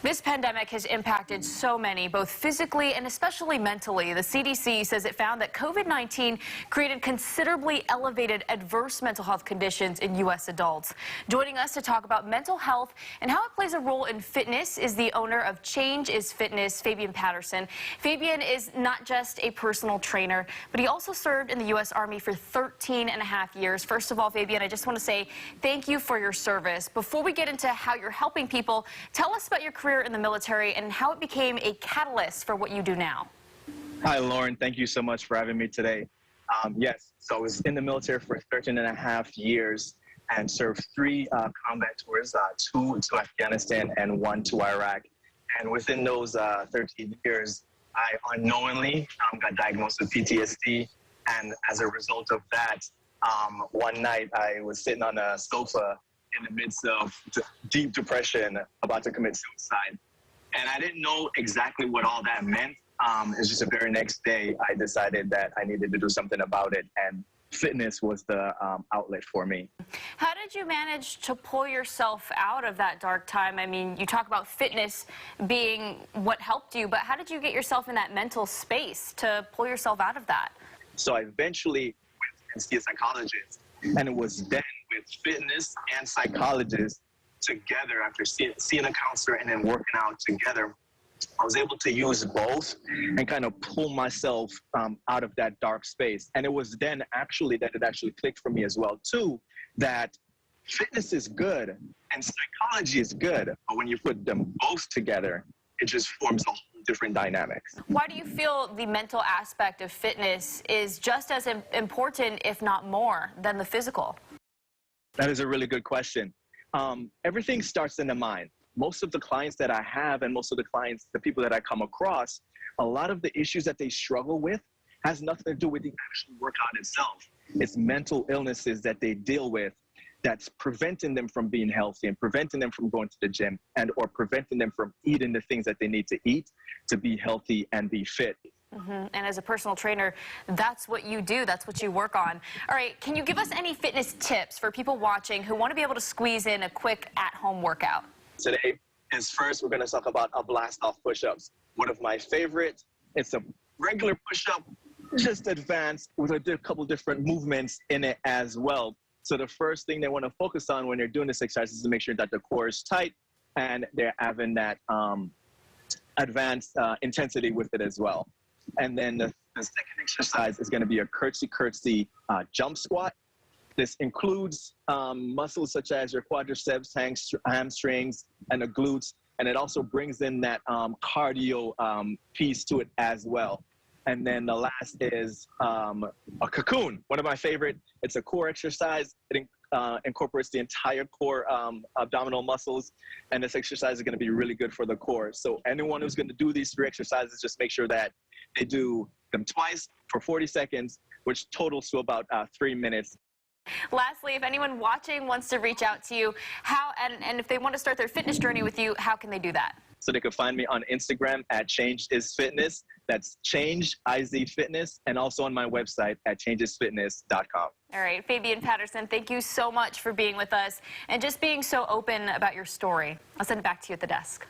This pandemic has impacted so many, both physically and especially mentally. The CDC says it found that COVID-19 created considerably elevated adverse mental health conditions in U.S. adults. Joining us to talk about mental health and how it plays a role in fitness is the owner of Change is Fitness, Fabian Patterson. Fabian is not just a personal trainer, but he also served in the U.S. Army for 13 and a half years. First of all, Fabian, I just want to say thank you for your service. Before we get into how you're helping people, tell us about your career in the military and how it became a catalyst for what you do now. Hi, Lauren. Thank you so much for having me today. Yes, so I was in the military for 13 and a half years and served 3 combat tours, 2 to Afghanistan and 1 to Iraq. And within those 13 years, I unknowingly got diagnosed with PTSD. And as a result of that, one night I was sitting on a sofa in the midst of deep depression, about to commit suicide. And I didn't know exactly what all that meant. It's just the very next day, I decided that I needed to do something about it, and fitness was the outlet for me. How did you manage to pull yourself out of that dark time? I mean, you talk about fitness being what helped you, but how did you get yourself in that mental space to pull yourself out of that? So I eventually went and see a psychologist, and it was then with fitness and psychologists together, after seeing a counselor and then working out together, I was able to use both and kind of pull myself out of that dark space. And it was then actually that it actually clicked for me as well too, that fitness is good and psychology is good, but when you put them both together, it just forms a whole different dynamics. Why do you feel the mental aspect of fitness is just as important, if not more, than the physical? That is a really good question. Everything starts in the mind. Most of the clients that I have and most of the people that I come across, a lot of the issues that they struggle with has nothing to do with the actual workout itself. It's mental illnesses that they deal with that's preventing them from being healthy and preventing them from going to the gym or preventing them from eating the things that they need to eat to be healthy and be fit. And as a personal trainer, that's what you do. That's what you work on. All right, can you give us any fitness tips for people watching who want to be able to squeeze in a quick at-home workout? Today is first, we're going to talk about a blast-off push-ups. One of my favorite, it's a regular push-up, just advanced with a couple different movements in it as well. So the first thing they want to focus on when they're doing this exercise is to make sure that the core is tight and they're having that advanced intensity with it as well. And then the second exercise is going to be a curtsy jump squat. This includes muscles such as your quadriceps, hamstrings, and the glutes. And it also brings in that cardio piece to it as well. And then the last is a cocoon, one of my favorite. It's a core exercise. It incorporates the entire core abdominal muscles. And this exercise is going to be really good for the core. So anyone who's going to do these 3 exercises, just make sure that they do them twice for 40 seconds, which totals to about 3 minutes. Lastly, if anyone watching wants to reach out to you, and if they want to start their fitness journey with you, how can they do that? So they can find me on Instagram at Change is Fitness. That's Change IZ Fitness, and also on my website at changeisfitness.com. All right, Fabian Patterson, thank you so much for being with us and just being so open about your story. I'll send it back to you at the desk.